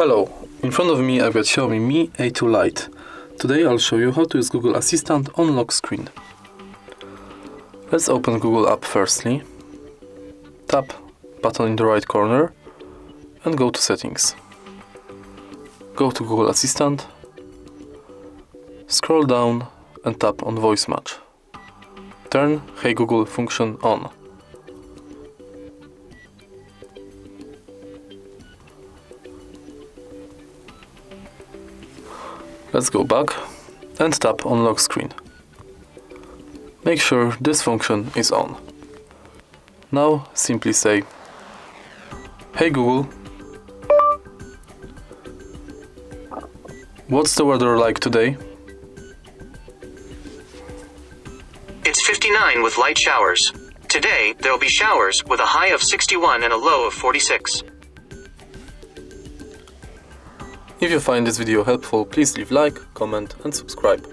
Hello, in front of me I've got XIAOMI Mi A2 Lite. Today I'll show you how to use Google Assistant on lock screen. Let's open Google app firstly. Tap button in the right corner and go to settings. Go to Google Assistant, scroll down and tap on voice match. Turn Hey Google function on. Let's go back and tap on lock screen. Make sure this function is on. Now simply say, Hey Google, what's the weather like today? It's 59 with light showers. Today, there'll be showers with a high of 61 and a low of 46. If you find this video helpful, please leave like, comment and subscribe.